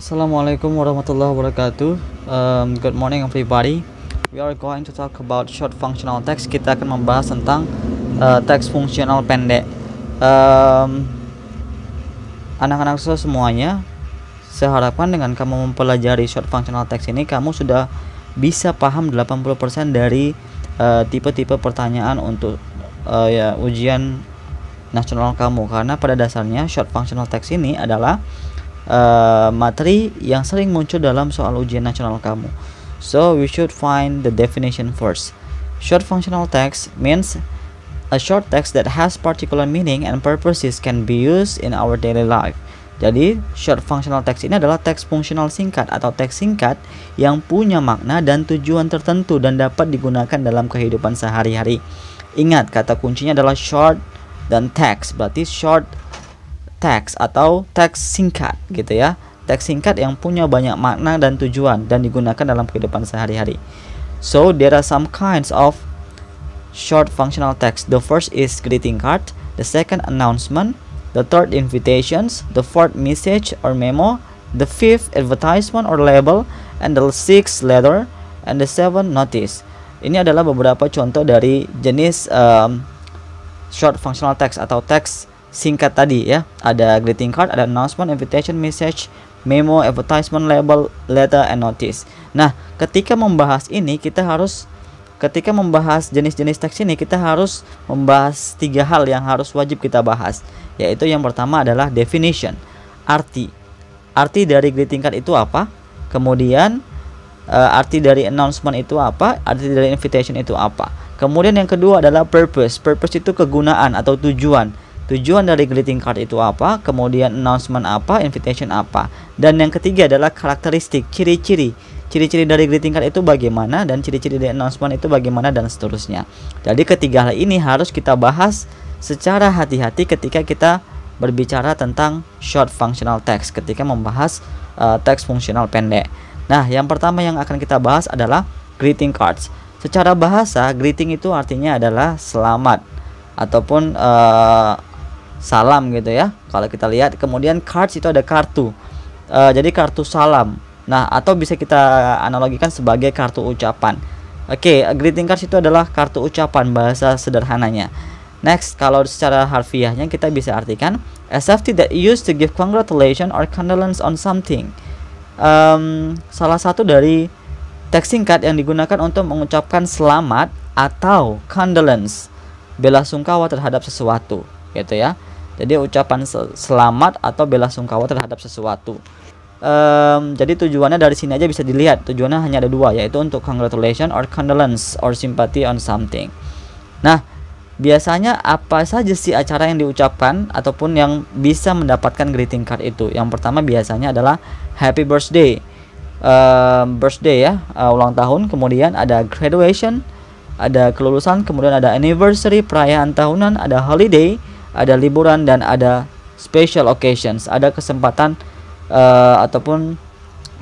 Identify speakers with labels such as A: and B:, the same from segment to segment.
A: Assalamualaikum warahmatullahi wabarakatuh. Good morning everybody. We are going to talk about short functional text. Kita akan membahas tentang teks fungsional pendek. Anak-anak semuanya, saya harapkan dengan kamu mempelajari short functional text ini, kamu sudah bisa paham 80% dari tipe-tipe pertanyaan untuk ujian nasional kamu, karena pada dasarnya short functional text ini adalah materi yang sering muncul dalam soal ujian nasional kamu. So we should find the definition first. Short functional text means a short text that has particular meaning and purposes can be used in our daily life. Jadi short functional text ini adalah teks fungsional singkat atau teks singkat yang punya makna dan tujuan tertentu dan dapat digunakan dalam kehidupan sehari-hari. Ingat, kata kuncinya adalah short dan text, berarti short teks atau teks singkat gitu ya. Teks singkat yang punya banyak makna dan tujuan dan digunakan dalam kehidupan sehari-hari. So there are some kinds of short functional text. The first is greeting card, the second announcement, the third invitations, the fourth message or memo, the fifth advertisement or label, and the sixth letter, and the seventh notice. Ini adalah beberapa contoh dari jenis short functional text atau teks singkat tadi ya. Ada greeting card, ada announcement, invitation, message, memo, advertisement, label, letter, and notice. Nah, ketika membahas jenis-jenis teks ini, kita harus membahas 3 hal yang harus wajib kita bahas, yaitu yang pertama adalah definition, arti dari greeting card itu apa, kemudian arti dari announcement itu apa, arti dari invitation itu apa, kemudian yang kedua adalah purpose itu kegunaan atau tujuan dari greeting card itu apa, kemudian announcement apa, invitation apa, dan yang ketiga adalah karakteristik, ciri-ciri dari greeting card itu bagaimana, dan ciri-ciri dari announcement itu bagaimana, dan seterusnya. Jadi ketiga hal ini harus kita bahas secara hati-hati ketika kita berbicara tentang short functional text, ketika membahas teks fungsional pendek. Nah, yang pertama yang akan kita bahas adalah greeting cards. Secara bahasa, greeting itu artinya adalah selamat ataupun salam gitu ya, kalau kita lihat. Kemudian cards itu ada kartu, jadi kartu salam. Nah, atau bisa kita analogikan sebagai kartu ucapan. Oke, greeting cards itu adalah kartu ucapan bahasa sederhananya. Next, kalau secara harfiahnya kita bisa artikan a safety that used to give congratulations or condolence on something. Salah satu dari teks singkat yang digunakan untuk mengucapkan selamat atau condolence, bela sungkawa terhadap sesuatu gitu ya. Jadi ucapan selamat atau bela sungkawa terhadap sesuatu. Jadi tujuannya dari sini aja bisa dilihat, tujuannya hanya ada 2, yaitu untuk congratulation or condolence or sympathy on something. Nah, biasanya apa saja sih acara yang diucapkan ataupun yang bisa mendapatkan greeting card itu? Yang pertama biasanya adalah happy birthday, ulang tahun. Kemudian ada graduation, ada kelulusan. Kemudian ada anniversary, perayaan tahunan. Ada holiday, ada liburan, dan ada special occasions, ada kesempatan ataupun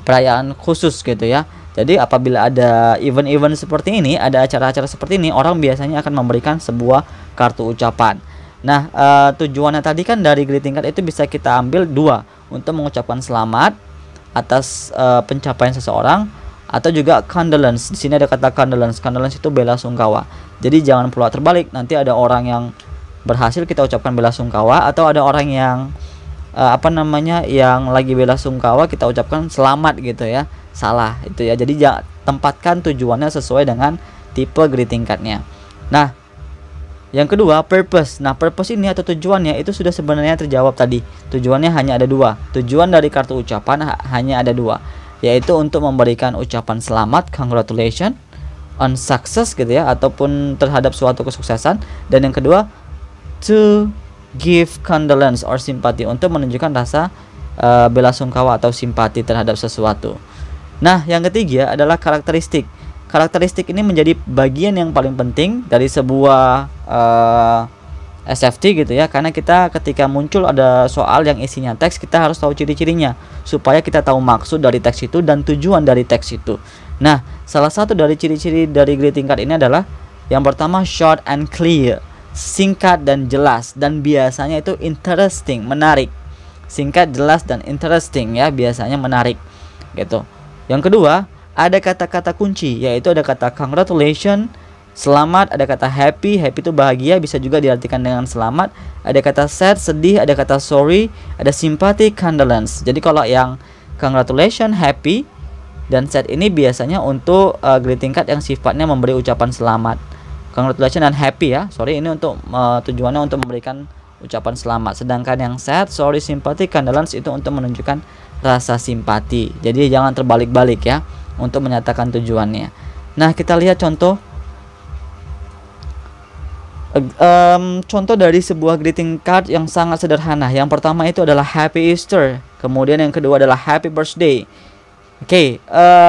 A: perayaan khusus gitu ya. Jadi apabila ada event-event seperti ini, ada acara-acara seperti ini, orang biasanya akan memberikan sebuah kartu ucapan. Nah, tujuannya tadi kan dari greeting card itu bisa kita ambil 2, untuk mengucapkan selamat atas pencapaian seseorang, atau juga condolence. Di sini ada kata condolence. Condolence itu bela sungkawa. Jadi jangan pula terbalik, nanti ada orang yang berhasil kita ucapkan bela sungkawa, atau ada orang yang yang lagi bela sungkawa kita ucapkan selamat gitu ya. Salah itu ya. Jadi tempatkan tujuannya sesuai dengan tipe greeting cardnya. Nah, yang kedua purpose. Nah, purpose ini atau tujuannya itu sudah sebenarnya terjawab tadi. Tujuannya hanya ada 2. Tujuan dari kartu ucapan hanya ada 2, yaitu untuk memberikan ucapan selamat, congratulations on success gitu ya, ataupun terhadap suatu kesuksesan. Dan yang kedua, to give condolence or sympathy, untuk menunjukkan rasa bela sungkawa atau simpati terhadap sesuatu. Nah, yang ketiga adalah karakteristik. Karakteristik ini menjadi bagian yang paling penting dari sebuah SFT gitu ya, karena kita ketika muncul ada soal yang isinya teks, kita harus tahu ciri-cirinya supaya kita tahu maksud dari teks itu dan tujuan dari teks itu. Nah, salah satu dari ciri-ciri dari greeting card ini adalah yang pertama short and clear, singkat dan jelas, dan biasanya itu interesting, menarik. singkat, jelas, dan interesting ya, biasanya menarik gitu. Yang kedua, ada kata-kata kunci, yaitu ada kata congratulations, selamat, ada kata happy, happy itu bahagia, bisa juga diartikan dengan selamat. Ada kata sad, sedih, ada kata sorry, ada sympathy, condolence. Jadi kalau yang congratulations, happy, dan sad ini biasanya untuk greeting card yang sifatnya memberi ucapan selamat. Congratulations dan happy ya, sorry, ini untuk tujuannya untuk memberikan ucapan selamat. Sedangkan yang sad, sorry, sympathy, condolence itu untuk menunjukkan rasa simpati. Jadi jangan terbalik-balik ya untuk menyatakan tujuannya. Nah, kita lihat contoh contoh dari sebuah greeting card yang sangat sederhana. Yang pertama itu adalah Happy Easter, kemudian yang kedua adalah Happy Birthday. Oke,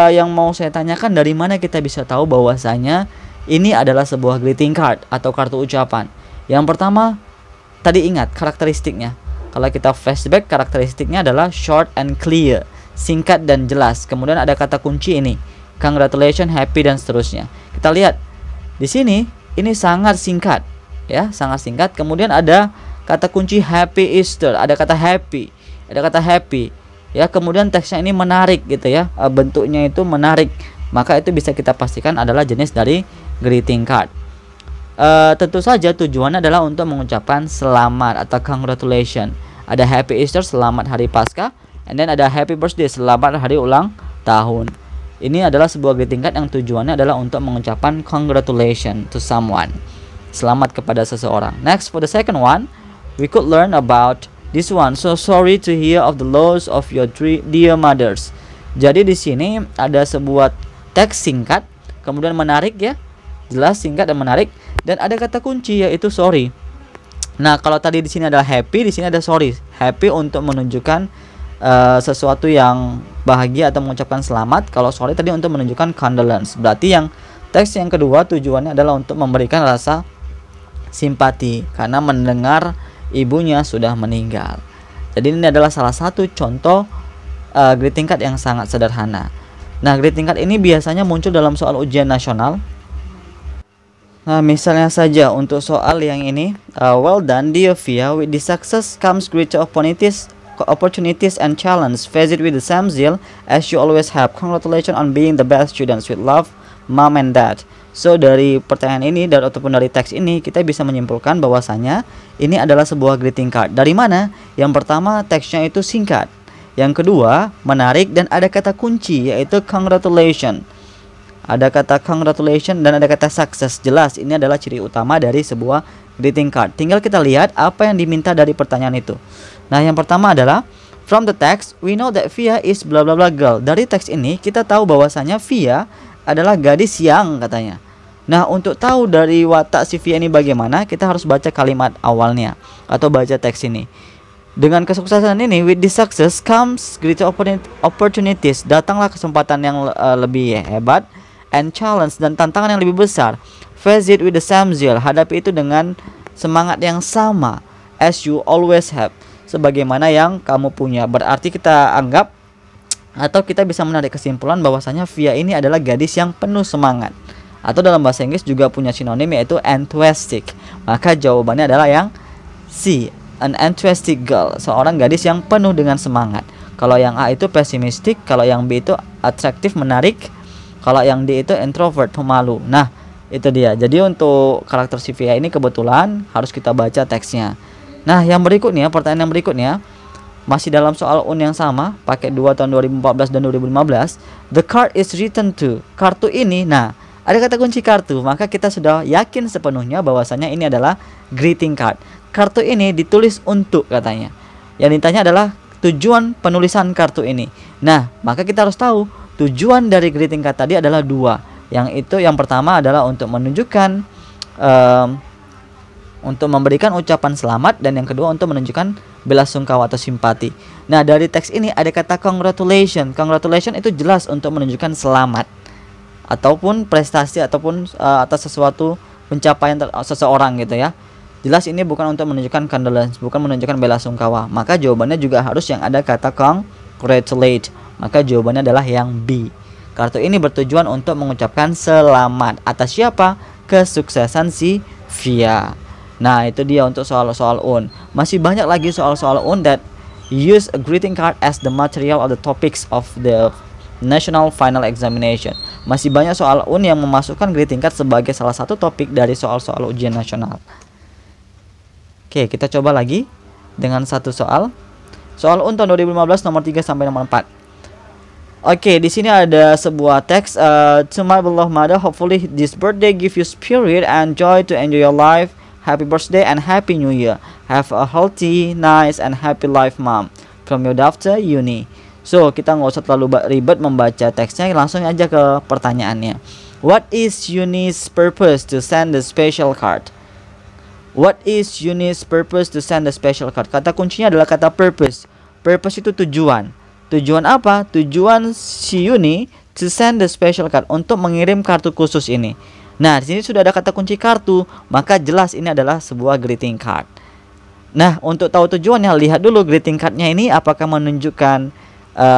A: yang mau saya tanyakan, dari mana kita bisa tahu bahwasanya ini adalah sebuah greeting card atau kartu ucapan? Yang pertama, tadi ingat karakteristiknya. Kalau kita flashback, karakteristiknya adalah short and clear, singkat dan jelas. Kemudian ada kata kunci ini, congratulations, happy, dan seterusnya. Kita lihat di sini, ini sangat singkat ya, sangat singkat. Kemudian ada kata kunci Happy Easter, ada kata happy, ada kata happy ya. Kemudian teksnya ini menarik gitu ya, bentuknya itu menarik, maka itu bisa kita pastikan adalah jenis dari greeting card. Tentu saja tujuannya adalah untuk mengucapkan selamat atau congratulations. Ada Happy Easter, selamat hari Paskah, and then ada Happy Birthday, selamat hari ulang tahun. Ini adalah sebuah greeting card yang tujuannya adalah untuk mengucapkan congratulations to someone, selamat kepada seseorang. Next, for the second one, we could learn about this one. So sorry to hear of the loss of your dear mothers. Jadi di sini ada sebuah teks singkat, kemudian menarik ya, jelas, singkat dan menarik, dan ada kata kunci yaitu sorry. Nah, kalau tadi di sini ada happy, di sini ada sorry. Happy untuk menunjukkan sesuatu yang bahagia atau mengucapkan selamat. Kalau sorry tadi untuk menunjukkan condolence. Berarti yang teks yang kedua tujuannya adalah untuk memberikan rasa simpati karena mendengar ibunya sudah meninggal. Jadi ini adalah salah satu contoh greeting card yang sangat sederhana. Nah, greeting card ini biasanya muncul dalam soal ujian nasional. Nah, misalnya saja untuk soal yang ini, well done dear Via, with this success comes greater opportunities and challenge. Face it with the same zeal as you always have. Congratulations on being the best students. With love, mom and dad. So dari pertanyaan ini ataupun dari teks ini kita bisa menyimpulkan bahwasanya ini adalah sebuah greeting card. Dari mana? Yang pertama, teksnya itu singkat. Yang kedua, menarik dan ada kata kunci yaitu congratulations. Ada kata congratulations dan ada kata success. Jelas ini adalah ciri utama dari sebuah greeting card. Tinggal kita lihat apa yang diminta dari pertanyaan itu. Nah, yang pertama adalah from the text we know that Via is blah blah blah girl. Dari teks ini kita tahu bahwasanya Via adalah gadis yang katanya. Nah, untuk tahu dari watak si Via ini bagaimana, kita harus baca kalimat awalnya atau baca teks ini. Dengan kesuksesan ini, with this success comes greater opportunities. Datanglah kesempatan yang lebih hebat, and challenge dan tantangan yang lebih besar. Face it with the same zeal. Hadapi itu dengan semangat yang sama as you always have. Sebagaimana yang kamu punya. Berarti kita anggap atau kita bisa menarik kesimpulan bahwasanya Via ini adalah gadis yang penuh semangat. Atau dalam bahasa Inggris juga punya sinonim yaitu enthusiastic. Maka jawabannya adalah yang C, an enthusiastic girl, seorang gadis yang penuh dengan semangat. Kalau yang A itu pessimistic, kalau yang B itu atraktif, menarik, kalau yang D itu introvert, pemalu. Nah, itu dia. Jadi untuk karakter si Via ini kebetulan harus kita baca teksnya. Nah, yang berikutnya, pertanyaan yang berikutnya masih dalam soal UN yang sama, paket 2 tahun 2014 dan 2015. The card is written to. Kartu ini, nah, ada kata kunci kartu, maka kita sudah yakin sepenuhnya bahwasanya ini adalah greeting card. Kartu ini ditulis untuk katanya. Yang ditanya adalah tujuan penulisan kartu ini. Nah, maka kita harus tahu tujuan dari greeting card tadi adalah dua. Yang itu yang pertama adalah untuk menunjukkan untuk memberikan ucapan selamat, dan yang kedua untuk menunjukkan belasungkawa atau simpati. Nah, dari teks ini ada kata congratulations. Congratulations itu jelas untuk menunjukkan selamat ataupun prestasi ataupun atas sesuatu pencapaian seseorang gitu ya. Jelas ini bukan untuk menunjukkan condolence, bukan menunjukkan belasungkawa. Maka jawabannya juga harus yang ada kata congratulate. Maka jawabannya adalah yang B. Kartu ini bertujuan untuk mengucapkan selamat atas siapa? Kesuksesan si Via. Nah, itu dia untuk soal-soal UN. Masih banyak lagi soal-soal UN use a greeting card as the material of the topics of the national final examination. Masih banyak soal UN yang memasukkan greeting card sebagai salah satu topik dari soal-soal ujian nasional. Oke, kita coba lagi dengan satu soal. Soal UN tahun 2015 nomor 3 sampai nomor 4. Oke, di sini ada sebuah teks, to my beloved mother, hopefully this birthday give you spirit and joy to enjoy your life. Happy birthday and happy new year. Have a healthy, nice and happy life, mom. From your daughter, Yuni. So, kita nggak usah terlalu ribet membaca teksnya, langsung aja ke pertanyaannya. What is Yuni's purpose to send the special card? What is Yuni's purpose to send the special card? Kata kuncinya adalah kata purpose. Purpose itu tujuan. Tujuan apa? Tujuan si Yuni to send the special card, untuk mengirim kartu khusus ini. Nah, di sini sudah ada kata kunci kartu, maka jelas ini adalah sebuah greeting card. Nah, untuk tahu tujuannya, lihat dulu greeting cardnya ini apakah menunjukkan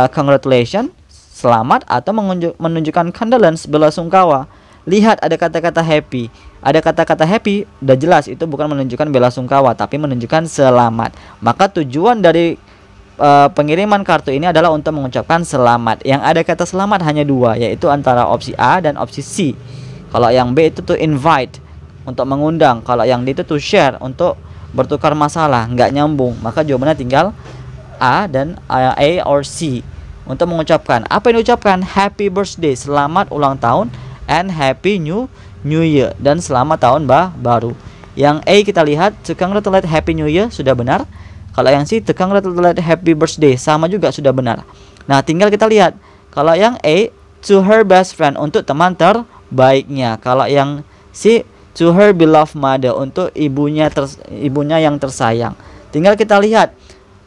A: congratulations, selamat, atau menunjukkan condolence, belasungkawa. Lihat ada kata-kata happy. Ada kata-kata happy, udah jelas itu bukan menunjukkan belasungkawa, tapi menunjukkan selamat. Maka tujuan dari pengiriman kartu ini adalah untuk mengucapkan selamat. Yang ada kata selamat hanya dua, yaitu antara opsi A dan opsi C. Kalau yang B itu to invite, untuk mengundang. Kalau yang D itu to share, untuk bertukar masalah. Nggak nyambung, maka jawabannya tinggal A dan A or C. Untuk mengucapkan, apa yang diucapkan? Happy birthday, selamat ulang tahun, and happy new year, dan selamat tahun baru. Yang A kita lihat, to congratulate happy new year, sudah benar. Kalau yang C, to congratulate happy birthday, sama juga sudah benar. Nah, tinggal kita lihat. Kalau yang A, to her best friend, untuk teman terbaiknya. Kalau yang C, to her beloved mother, untuk ibunya yang tersayang. Tinggal kita lihat,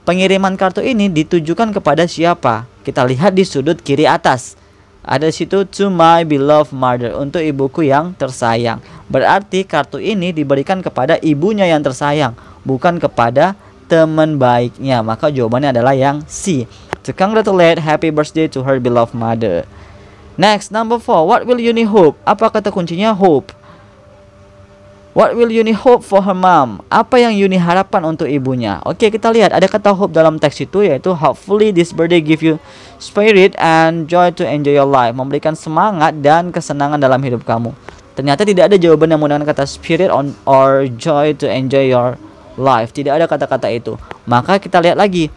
A: pengiriman kartu ini ditujukan kepada siapa? Kita lihat di sudut kiri atas. Ada situ, to my beloved mother, untuk ibuku yang tersayang. Berarti kartu ini diberikan kepada ibunya yang tersayang, bukan kepada teman baiknya. Maka jawabannya adalah yang C, to congratulate happy birthday to her beloved mother. Next, number 4. What will Yuni hope? Apa kata kuncinya? Hope. What will Yuni hope for her mom? Apa yang Yuni harapkan untuk ibunya? Oke, kita lihat ada kata hope dalam teks itu, yaitu hopefully this birthday give you spirit and joy to enjoy your life. Memberikan semangat dan kesenangan dalam hidup kamu. Ternyata tidak ada jawaban yang menggunakan kata spirit or joy to enjoy your life. Tidak ada kata-kata itu. Maka kita lihat lagi.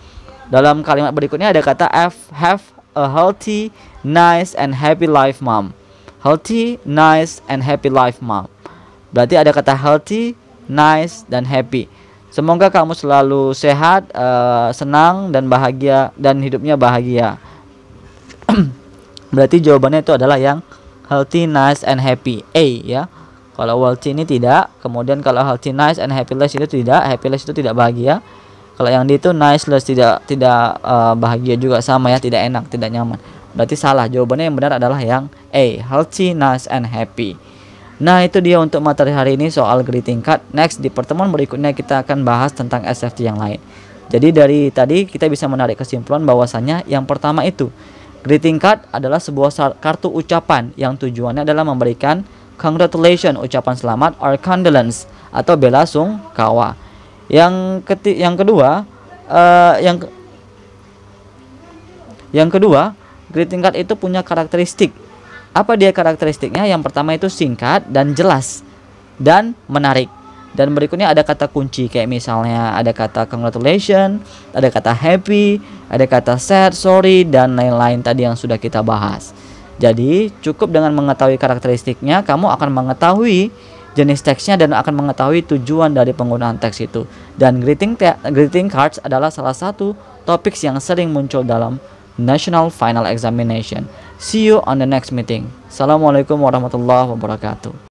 A: Dalam kalimat berikutnya ada kata have a healthy, nice and happy life, mom. Healthy, nice and happy life, mom. Berarti ada kata healthy, nice dan happy. Semoga kamu selalu sehat, senang dan bahagia, dan hidupnya bahagia. Berarti jawabannya itu adalah yang healthy, nice and happy, A ya. Kalau healthy ini tidak, kemudian kalau healthy, nice and happyless itu tidak, happyless itu tidak bahagia. Kalau yang D itu niceless, tidak bahagia juga, sama ya, tidak enak, tidak nyaman. Berarti salah, jawabannya yang benar adalah yang A, healthy, nice and happy. Nah, itu dia untuk materi hari ini soal greeting card. Next, di pertemuan berikutnya kita akan bahas tentang SFT yang lain. Jadi dari tadi kita bisa menarik kesimpulan bahwasannya yang pertama itu, greeting card adalah sebuah kartu ucapan yang tujuannya adalah memberikan congratulations, ucapan selamat, or condolence atau bela sungkawa. Yang kedua, greeting card itu punya karakteristik. Apa dia karakteristiknya? Yang pertama itu singkat dan jelas dan menarik. Dan berikutnya ada kata kunci, kayak misalnya ada kata congratulations, ada kata happy, ada kata sad, sorry, dan lain-lain tadi yang sudah kita bahas. Jadi cukup dengan mengetahui karakteristiknya, kamu akan mengetahui jenis teksnya dan akan mengetahui tujuan dari penggunaan teks itu. Dan greeting cards adalah salah satu topik yang sering muncul dalam National Final Examination. See you on the next meeting. Assalamualaikum warahmatullahi wabarakatuh.